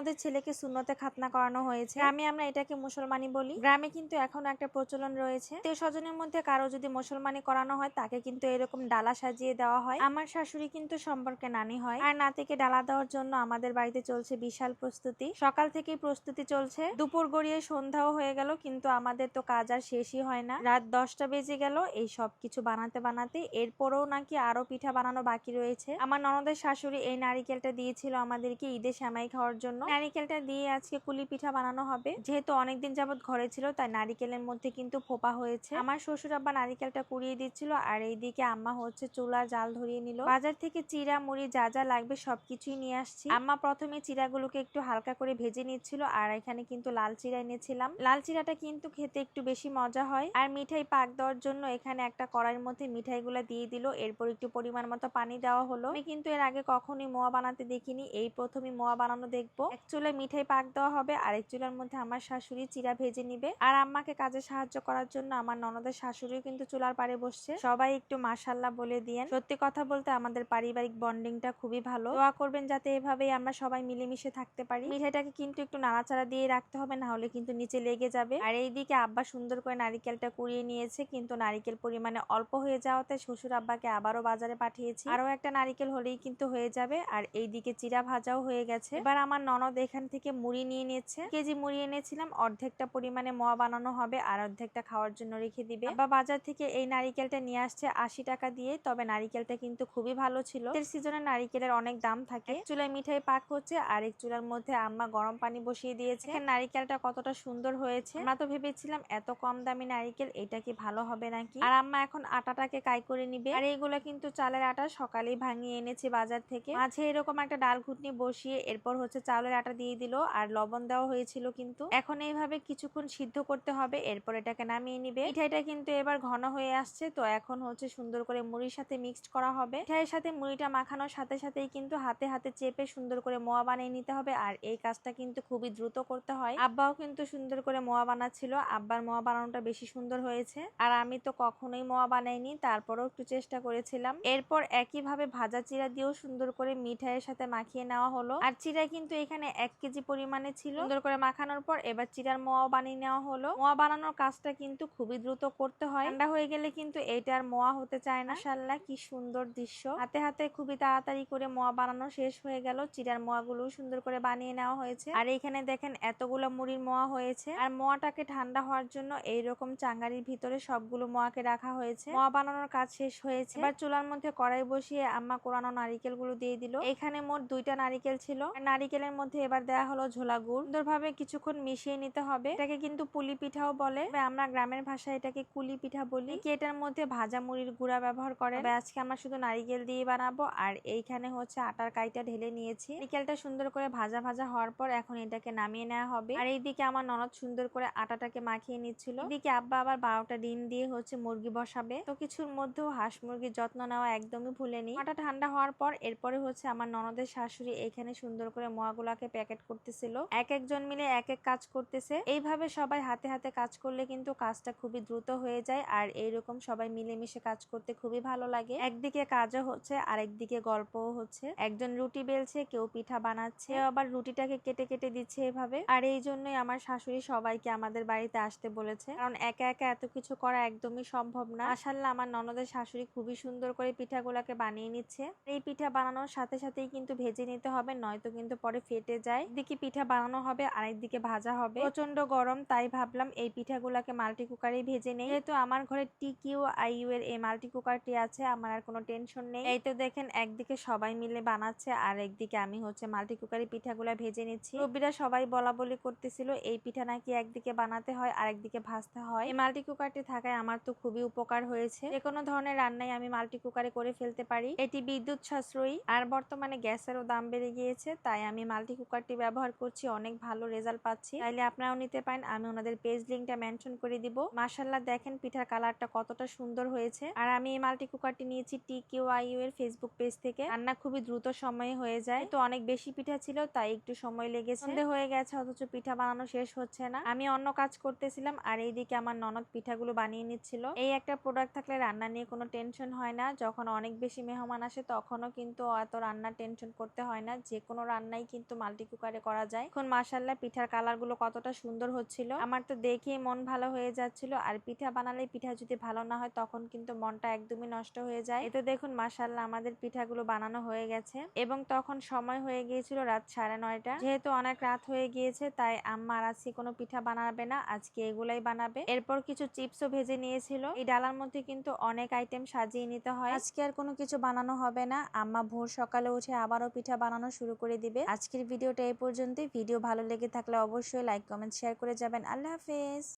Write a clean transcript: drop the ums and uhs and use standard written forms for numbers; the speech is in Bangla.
ননদের ছেলেকে সুন্নতে খাতনা করানো হয়েছে। গ্রামে আমরা এটাকে মুসলমানি বলি। গ্রামে কিন্তু এখনো একটা প্রচলন রয়েছে, আত্মীয় স্বজনের মধ্যে কারো যদি মুসলমানি করানো হয় তাকে কিন্তু এরকম ডালা সাজিয়ে দেওয়া হয়। আমার শাশুড়ি কিন্তু সম্পর্কে নানি হয়, আর নাতিকে ডালা দেওয়ার জন্য আমাদের বাড়িতে চলছে বিশাল প্রস্তুতি। সকাল থেকেই প্রস্তুতি চলছে, দুপুর গড়িয়ে সন্ধ্যাও হয়ে গেল, কিন্তু আমাদের তো কাজ আর শেষই হয় না। রাত 10টা বেজে গেল এই সব কিছু বানাতে বানাতে। এরপরেও নাকি আরো পিঠা বানানো বাকি রয়েছে। আমার ননদের শাশুড়ি এই নারিকেলটা দিয়েছিল আমাদেরকে ঈদে সেমাই খাওয়ার জন্য। নারিকেলটা দিয়ে আজকে কুলি পিঠা বানানো হবে। যেহেতু অনেকদিন যাবত ঘরে ছিল তাই নারিকেলের মধ্যে কিন্তু ফোপা হয়েছে। আমার শ্বশুর আব্বা নারিকেলটা কুড়িয়ে দিচ্ছিল, আর এইদিকে আম্মা হচ্ছে চুলা জাল ধরিয়ে নিল। বাজার থেকে চিড়া মুড়ি যা যা লাগবে সবকিছুই নিয়ে আসছি। আম্মা প্রথমে চিড়াগুলোকে একটু হালকা করে ভেজে নিচ্ছিল, আর এখানে কিন্তু লাল চিড়া এনেছিলাম। লাল চিড়াটা কিন্তু খেতে একটু বেশি মজা হয়। আর মিঠাই পাক দেওয়ার জন্য এখানে একটা কড়াইয়ের মধ্যে মিঠাইগুলো দিয়ে দিল। এরপর একটু পরিমাণ মতো পানি দেওয়া হলো। আমি কিন্তু এর আগে কখনোই মোয়া বানাতে দেখিনি, এই প্রথমই মোয়া বানানো দেখবো। এক চুলায় মিঠাই পাক দেওয়া হবে, আরেক চুলার মধ্যে আমার শাশুড়ি চিড়া ভেজে নিবে। আর আম্মাকে কাজে সাহায্য করার জন্য আমার ননদের শাশুড়িও কিন্তু চুলার পাড়ে বসছে। সবাই একটু মাশাআল্লাহ বলে দিয়েন। সত্যি কথা বলতে আমাদের পারিবারিক বন্ডিংটা খুবই ভালো। দোয়া করবেন যাতে এভাবেই আমরা সবাই মিলেমিশে থাকতে পারি। মিঠাইটাকে কিন্তু একটু নাড়াচাড়া দিয়ে রাখতে হবে, না হলে কিন্তু নিচে লেগে যাবে। আর এইদিকে আব্বা সুন্দর করে নারিকেলটা কুড়িয়ে নিয়েছে, কিন্তু নারিকেল পরিমাণে অল্প হয়ে যাওয়াতে শ্বশুর আব্বাকে আবারও বাজারে পাঠিয়েছি। আরো একটা নারিকেল হলেই কিন্তু হয়ে যাবে। আর এইদিকে চিড়া ভাজাও হয়ে গেছে। এবার আমার ননদ এখান থেকে মুড়ি নিয়ে নিচ্ছে। কেজি মুড়ি এনেছিলাম, অর্ধেকটা পরিমাণে মোয়া বানানো হবে আর অর্ধেকটা খাওয়ার জন্য রেখে দিবে। আব্বা বাজার থেকে এই নারিকেলটা নিয়ে আসছে 80 টাকা দিয়ে। তবে নারিকেলটা কিন্তু খুবই ভালো ছিল। এর সিজনে নারিকেলের অনেক দাম থাকে। চুলায় মিঠাই পাক হচ্ছে, আর এক চুলার মধ্যে আম্মা গরম পানি বসিয়ে দিয়েছে। নারিকেলটা কতটা সুন্দর হয়েছে। আমরা তো ভেবেছিলাম এত কম দামি নারিকেল এটা কি ভালো হবে নাকি। আর আম্মা এখন আটাটাকে কাই করে নিবে। আর এইগুলো কিন্তু চালের আটা, সকালেই ভাঙিয়ে এনেছি বাজার থেকে। মাঝে এরকম একটা ডাল ঘুটনি বসিয়ে এরপর হচ্ছে চাউলের আটা দিয়ে দিল, আর লবণ দেওয়া হয়েছিল। কিন্তু এখন এইভাবে কিছুক্ষণ সিদ্ধ করতে হবে, এরপর এটাকে নামিয়ে নিবে। মিঠাইটা কিন্তু এবার ঘন হয়ে আসছে, তো এখন হচ্ছে সুন্দর করে মুড়ির সাথে মিক্সড করা হবে। মিঠাইয়ের সাথে মুড়িটা মাখানোর সাথে সাথেই কিন্তু হাতে হাতে চেপে সুন্দর করে মোয়া বানিয়ে নিতে হবে। আর এই কাজটা কিন্তু খুবই দ্রুত করতে হয়। আব্বাও কিন্তু সুন্দর করে মোয়া বানাচ্ছিল। আব্বার মোয়া বানানোটা বেশি সুন্দর হয়েছে, আর আমি তো কখনোই মোয়া বানাইনি, তারপরেও একটু চেষ্টা করেছিলাম। এরপর একইভাবে ভাজা চিড়া দিয়েও সুন্দর করে মিঠাইয়ের সাথে মাখিয়ে নেওয়া হলো। আর চিড়া কিন্তু এখানে 1 কেজি পরিমাণে ছিল। সুন্দর করে মাখানোর পর এবার চিড়ার মোয়াও বানিয়ে নেওয়া হলো। মোয়া বানানোর কাজটা কিন্তু খুবই দ্রুত করতে হয়, ঠান্ডা হয়ে গেলে কিন্তু এটার মোয়া হতে চায় না। মাশাআল্লাহ কি সুন্দর দৃশ্য। হাতে হাতে খুবই তাড়াতাড়ি করে মোয়া বানানো শেষ হয়ে গেল। চিড়ার মোয়া গুলো সুন্দর করে বানিয়ে নেওয়া হয়েছে। আর এখানে দেখেন এতগুলো মুড়ির মোয়া হয়েছে। আর মোয়াটাকে ঠান্ডা হওয়ার জন্য এইরকম চাঙ্গারির ভিতরে সবগুলো মোয়াকে রাখা হয়েছে। মোয়া বানানোর কাজ শেষ হয়েছে। এবার চুলার মধ্যে কড়াই বসিয়ে আম্মা কোরানো নারিকেল গুলো দিয়ে দিল। এখানে মোট 2টা নারিকেল ছিল। আর নারিকেলের মধ্যে এবার দেওয়া হলো ঝোলা গুড়। সুন্দরভাবে কিছুক্ষণ মিশিয়ে নিতে হবে। এটাকে কিন্তু পুলি পিঠাও বলে, আমরা গ্রামের ভাষায় এটাকে কুলি পিঠা বলি। কি এটার মধ্যে ভাজা মুড়ির গুঁড়া ব্যবহার করে। আজকে আমরা শুধু নারিকেল দিয়ে বানাবো। আর এইখানে হচ্ছে আটার কাইটা ঢেলে নিয়েছি। নারিকেলটা সুন্দর করে ভাজা ভাজা হওয়ার পর এখন এটাকে নামিয়ে নেওয়া হবে। আর এইদিকে আমার ননদ সুন্দর করে আটাটাকে মাখিয়ে নিচ্ছিল। এদিকে আব্বা আবার 12টা ডিম দিয়ে হচ্ছে মুরগি বসাবে। তো কিছুর মধ্যেও হাঁস মুরগির যত্ন নেওয়া একদমই ভুলেনি। আটা ঠান্ডা হওয়ার পর এরপরে হচ্ছে আমার ননদের শাশুড়ি এখানে সুন্দর করে মোয়াগুলাকে প্যাকেট করতেছিল। এক একজন মিলে এক এক কাজ করতেছে। এইভাবে সবাই হাতে হাতে কাজ করলে কিন্তু কাজটা খুবই দ্রুত হয়ে যায়। আর এইরকম সবাই মিলেমিশে কাজ করতে খুবই ভালো লাগে। একদিকে কাজও হচ্ছে আর একদিকে গল্পও হচ্ছে। একজন রুটি বেলছে, কেউ পিঠা বানাচ্ছে, কেউ আবার রুটিটাকে কেটে কেটে দিচ্ছে এভাবে। আর এই জন্যই আমার শাশুড়ি সবাইকে আমাদের বাড়িতে আসতে বলেছে, কারণ একা একা এত কিছু করা একদমই সম্ভব না। মাশাআল্লাহ আমার ননদের শাশুড়ি খুবই সুন্দর করে পিঠাগুলাকে বানিয়ে নিচ্ছে। এই পিঠা বানানোর সাথে সাথেই কিন্তু ভেজে নিতে হবে, নয়তো কিন্তু পরে ফেটে যায়। একদিকে পিঠা বানানো হবে আর একদিকে ভাজা হবে। প্রচন্ড গরম, তাই ভাবলাম এই পিঠাগুলাকে মাল্টি কুকারে ভেজে নেই। যেহেতু আমার ঘরে TQIU এর এই মাল্টি কুকারটি আছে, আমার আর কোনো টেনশন নেই। এই তো দেখেন একদিকে সবাই মিলে বানাচ্ছে আর একদিকে আমি হচ্ছে মাল্টি কুকারে পিঠাগুলা ভেজে নিচ্ছি। রবিরা সবাই বলা বলি করতেছিল এই পিঠা নাকি একদিকে বানাতে হয় আর একদিকে ভাজতে হয়। এই মাল্টি কুকারটি থাকায় আমার তো খুবই উপকার হয়েছে। যে কোনো ধরনের রান্নাই আমি মাল্টি কুকারে করে ফেলতে পারি। এটি বিদ্যুৎ সাশ্রয়ী, আর বর্তমানে গ্যাসেরও দাম বেড়ে গিয়েছে, তাই আমি মাল্টি কুকারটি ব্যবহার করছি। অনেক ভালো রেজাল্ট পাচ্ছি, তাইলে আপনারাও নিতে পারেন। আমি ওনাদের পেজ লিঙ্কটা মেনশন করে দিব। মাশাআল্লাহ দেখেন পিঠার কালারটা কতটা সুন্দর হয়েছে। আর আমি এই মাল্টি কুকারটি নিয়েছি TQIU এর ফেসবুক পেজ থেকে। রান্না খুবই দ্রুত সময়ে হয়ে যায়। তো অনেক বেশি পিঠা ছিল তাই একটু সময় লেগেছে। সন্ধ্যে হয়ে গেছে অথচ পিঠা বানানো শেষ হচ্ছে না। আমি অন্য কাজ করতেছিলাম আর এইদিকে আমার ননদ পিঠাগুলো বানিয়ে নিচ্ছিল। এই একটা প্রোডাক্ট থাকলে রান্না নিয়ে কোনো টেনশন হয় না। যখন অনেক বেশি মেহমান আসে তখনও কিন্তু এত রান্নার টেনশন করতে হয় না। যে কোনো রান্নাই কিন্তু মাল্টি কুকারে করা যায়। এখন মাশাআল্লাহ পিঠার কালার গুলো কতটা সুন্দর হচ্ছিল, আমার তো দেখেই মন ভালো হয়ে যাচ্ছিল। আর পিঠা বানালে পিঠা যদি ভালো না হয় তখন কিন্তু মনটা একদমই নষ্ট হয়ে যায়। এতে দেখুন মাশাআল্লাহ আমাদের পিঠাগুলো বানানো হয়ে গেছে এবং তখন সময় হয়ে গিয়েছিল রাত 9:30। যেহেতু অনেক রাত হয়ে গিয়েছে তাই আম্মা আর আজকে কোনো পিঠা বানাবে না, আজকে এগুলাই বানাবে। এরপর কিছু চিপসও ভেজে নিয়েছিল। এই ডালার মধ্যে কিন্তু অনেক আইটেম সাজিয়ে নিতে হয়। আজকে আর কোনো কিছু বানানো হবে না, আম্মা ভোর সকালে উঠে আবারও পিঠা বানানো শুরু করে দিবে। আজকের ভিডিওটা এই পর্যন্তই। ভিডিও ভালো লেগে থাকলে অবশ্যই লাইক কমেন্ট শেয়ার করে যাবেন। আল্লাহ হাফেজ।